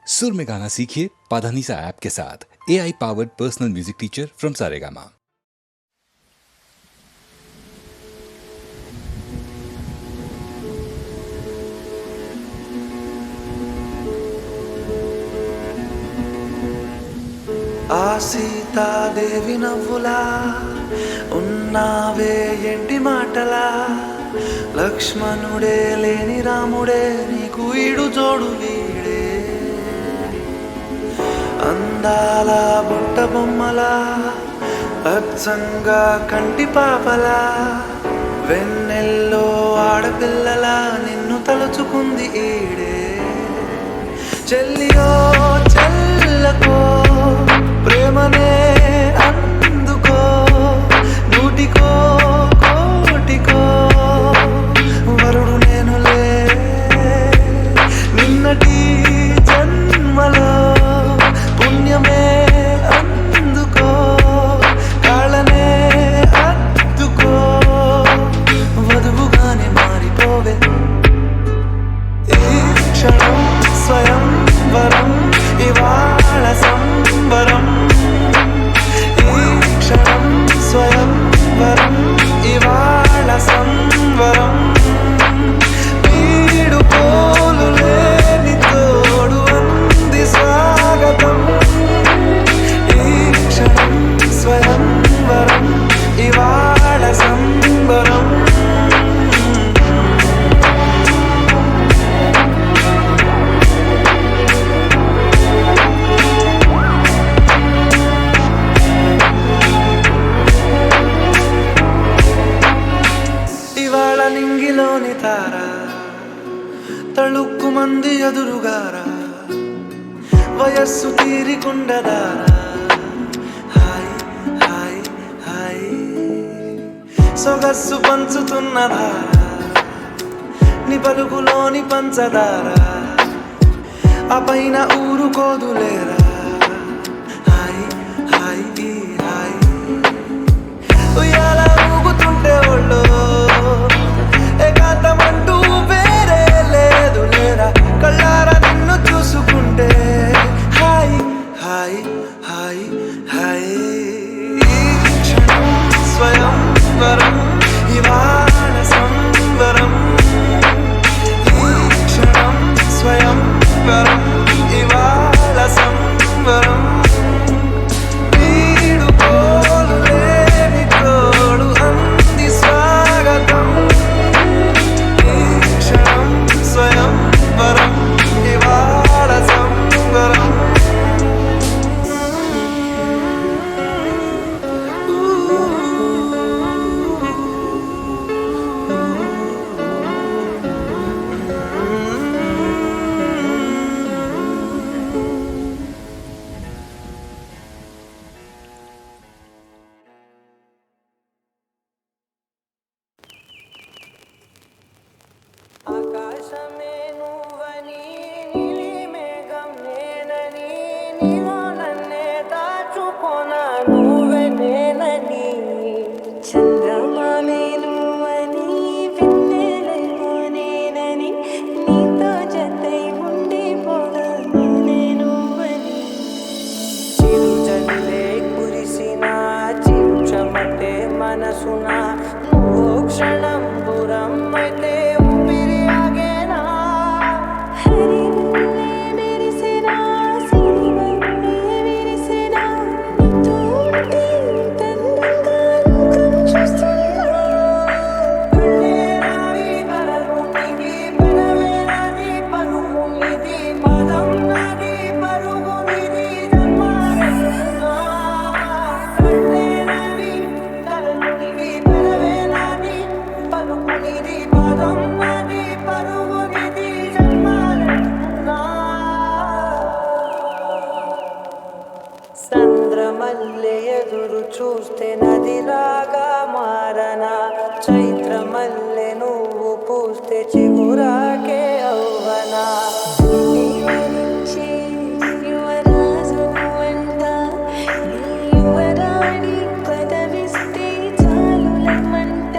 सुर में गाना सीखिए पाधानीसा ऐप के साथ। AI powered personal music teacher from Saregama. ఆ సీతాదేవి నవ్వులా ఉన్నావే ఎంటి మాటలా, లక్ష్మణుడే లేని రాముడే నీకు ఈడు జోడు వీడే. అందాల బుట్ట బొమ్మలా అచ్చంగా కంటి పాపలా, వెన్నెల్లో ఆడపిల్లలా నిన్ను తలుచుకుంది ఈడే. చెల్లియో చెల్లకో ప్రేమనే అందుకో, నూటికో కోటికో వరుడు నేనులే. నిన్నటి జన్మలో పుణ్యమే అందుకో, కాళ్ళనే అద్దుకో, వధువుగానే మారిపోవే. ఈ క్షణం స్వయం వరం ఇవాళ సంబరం, ఈ క్షణం స్వయం వరం ఇవాళ సంబరం. వీడు పోలు లేని తోడు అంది స్వాగతం, ఈ క్షణం స్వయం వరం ఇవాళ సంబరం. నింగిలోని తార తళుక్కు మంది ఎదురుగారా, వయస్సు తీరికుండదారా. హాయ్ హాయ్ హాయ్ సొగస్సు పంచుతున్నదారా, నీ పలుకులోని పంచదారా, ఆ పైన ఊరుకోదులేరా. హాయ్ హాయ్ హాయ్ ఉయ్యాల ఊగుతుంటే ఒళ్ళో ఏకాంతమంటూ వేరే లేదు లేరా. కళ్ళారా నిన్ను చూసుకుంటే హాయ్ హాయ్ హాయ్ హాయ్. ఈ క్షణం స్వయం వరం ఇవాళ సంబరం, ఈ క్షణం స్వయం వరం ఇవాళ సంబరం. వీడు పోలు లేని తోడు అంది స్వాగతం, స్వయం వరం ఇవాళ సంబరం. ఆకాశమే నువ్వని నీలి మేఘం నేనని, నీలో నన్నే దాచుకొన నువ్వే నేనని. చంద్రమామే నువ్వని వెన్నెలలో నేనని, నీతో జతై ఉండిపోగా నేనే నువ్వని. చిరుజల్లే కురిసిన చిరుచమటే మనసున, నువ్వు క్షణం దూరం అయితే చంద్రమల్లె ఎదురు చూస్తే నదిలాగా మారనా, చైత్రమల్లె నువ్వు పూస్తే చిగురాకే అవ్వనా. యువరాజు నువ్వంట, యువరాణి పదవిస్తే చాలులమంట.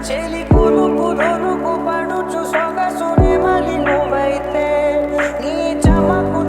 చెలి కురుకు దొరుకు పడుచు సొగసునే మలి నువ్వైతే, నీ చమకు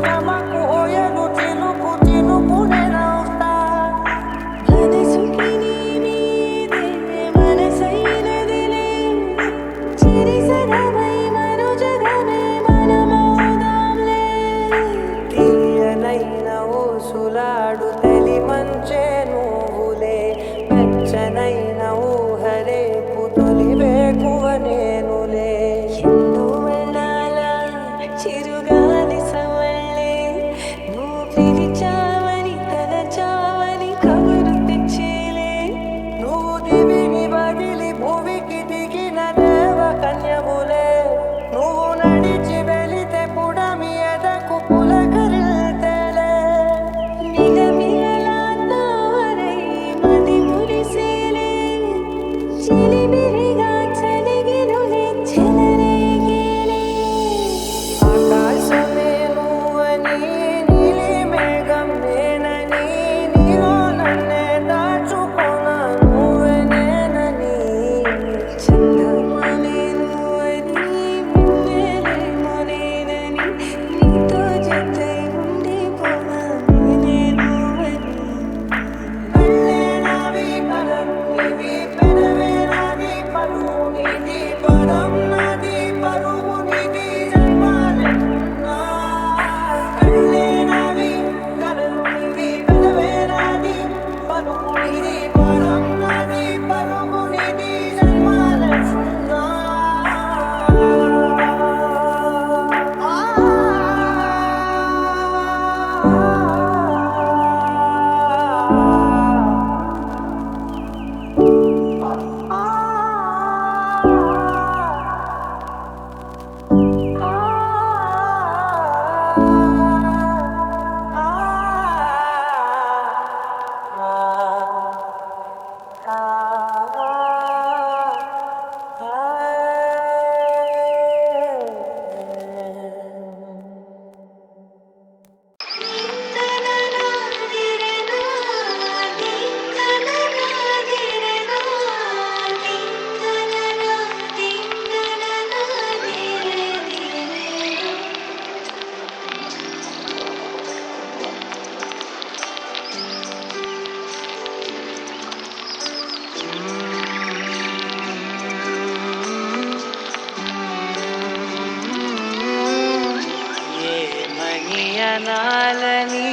అని అనాలని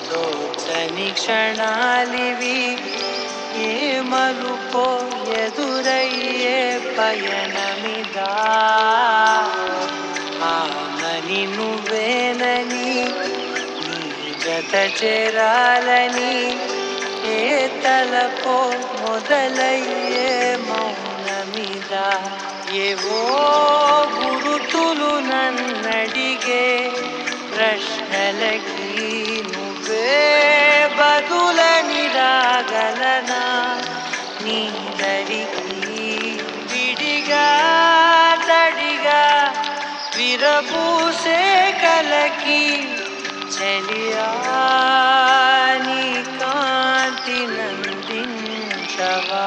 తోచని క్షణాలివి ఏ మలుపో ఎదురయ్యే పయనమిదా ఆమని నువ్వేనని నీ జత చేరాలని ఏ తలపో మొదలయ్యే మౌనమిదా ఏవో గురుతులు నన్నడిగే ప్రశ్నలకి నువ్వే బదులని రాగలనా నీ దరికి విడిగా తడిగా విరబూసే కలకి చెలియా నీ కాంతి నందించవా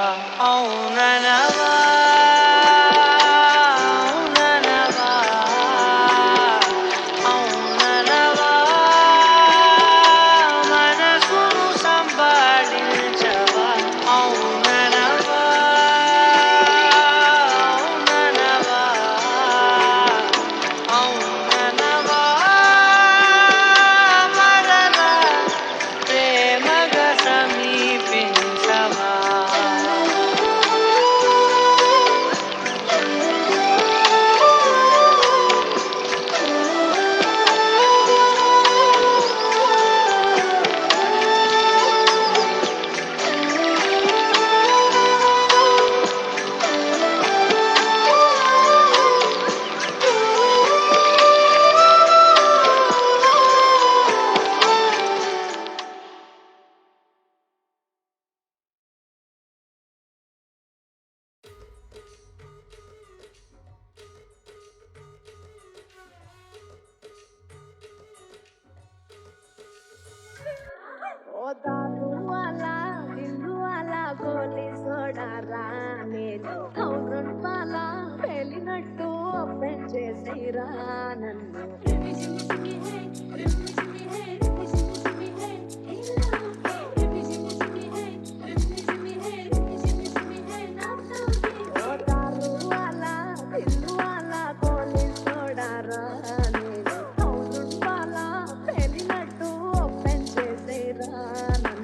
అవుననవా ओ दारू वाला दिल्लू वाला गोली सोडा రానేను థౌసండ్ పాల పేలినట్టు పెంచేసిరా నన్ను ఓ దారు వాలా దిల్లు వాలా గోలి సోడా రానేను థౌసండ్ పాల పేలినట్టు పెంచేసిరా నన్ను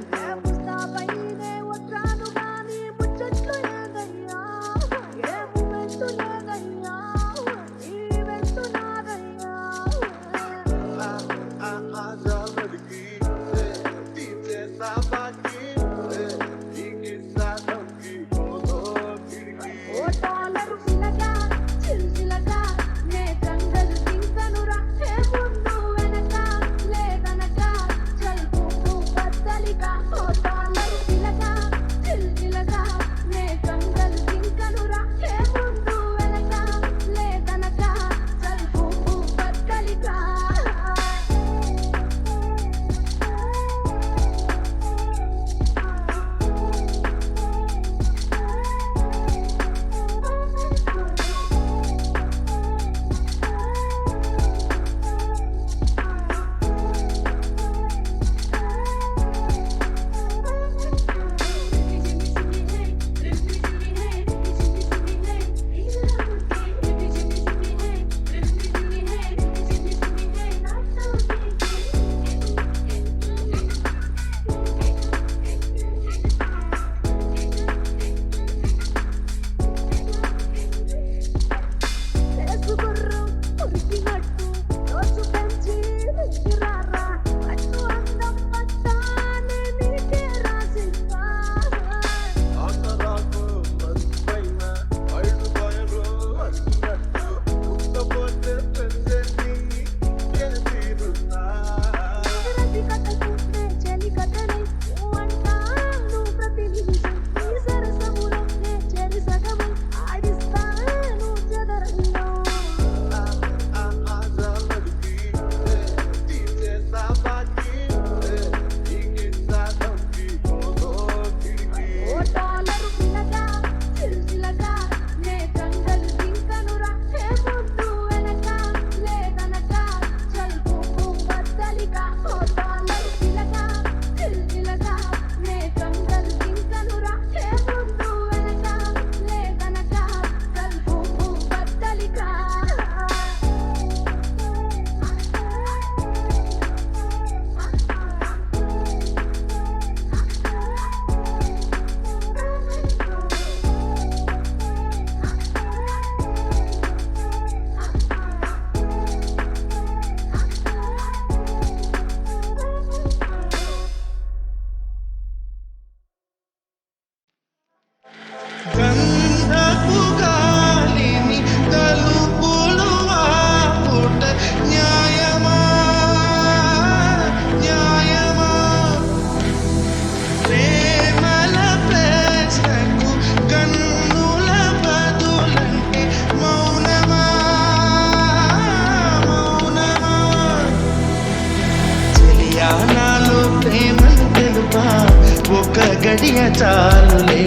గడియ చాలులే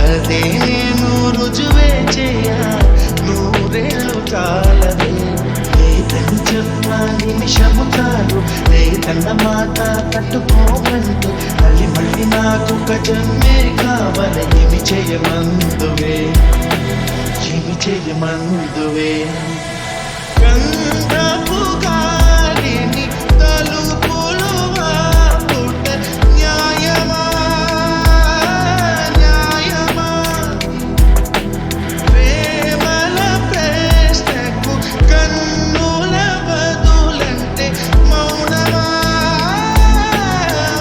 అదే నేను రుజువే చేయ నూరేళ్ళు చాలవే లేదని చెప్ప నిమిషము చాలు లేదన్న మాట కట్టుకోమంటే మళ్ళీ మళ్ళీ నాకు ఒక జన్మే కావాలి ఏమి చేయమందువే ఏమి చేయమందువే గంధపు గాలిని తలుపులు ఆపుట న్యాయమా న్యాయమా ప్రేమల ప్రశ్నకు కన్నుల బదులంటే మౌనమా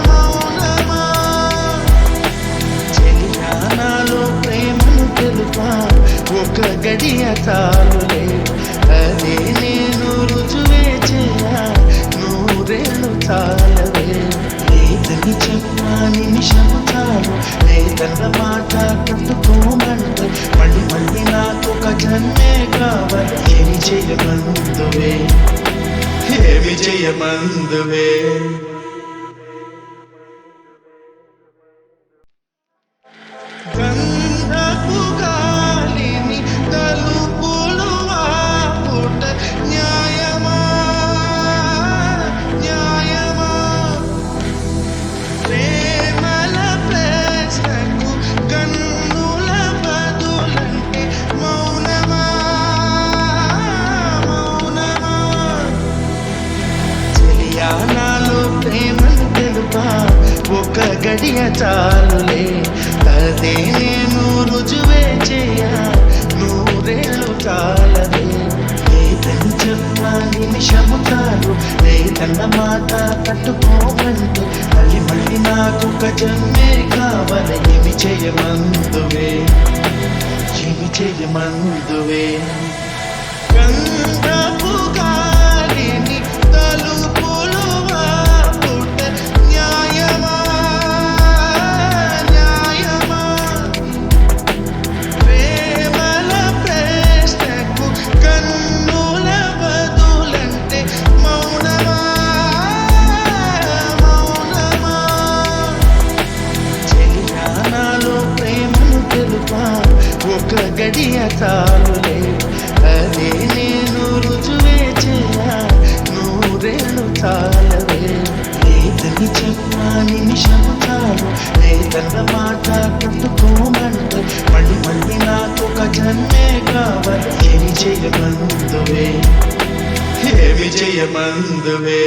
మౌనమా చెలియానాలో ప్రేమను తెలుపా ఒక గడియ చాలులే అదే నేను రుజువే చేయ నూరేళ్ళు చాలవే లేదని చెప్ప నిమిషము చాలు లేదన్న మాట కట్టుకోమంటే మళ్ళీ మళ్ళీ నాకు ఒక జన్మే కావాలి ఏమి చేయమందువే ఏమి చేయమందువే గంధపు గాలిని తలుపులు ఆపుట న్యాయమా న్యాయమా ప్రేమల ప్రశ్నకు కన్నుల బదులంటే మౌనమా మౌనమా చెలియానాలో ప్రేమను తెలుపా ఒక గడియ చాలులే అదే నేను రుజువే చేయ నూరేళ్ళు చాలవే లేదని చెప్ప నిమిషము చాలు లేదన్న మాట కట్టుకోమంటే మళ్ళీ మళ్ళీ నాకు ఒక జన్మే కావాలి ఏమి చేయమందువే ఏమి చేయమందువే గంధపు గాలిని తలుపులు ఆపుట న్యాయమా న్యాయమా ప్రేమల ప్రశ్నకు కన్నుల బదులంటే మౌనమా మౌనమా చెలియానాలో ప్రేమను తెలుపా ఒక గడియ చాలులే అదే నేను రుజువే చేయ నూరేళ్ళు చాలవే లేదని చెప్ప నిమిషము చాలు లేదన్న మాట కట్టుకోమంటే మళ్ళీ మళ్ళీ నాకు ఒక జన్మే కావాలి ఏమి చేయమందువే ఏమి చేయమందువే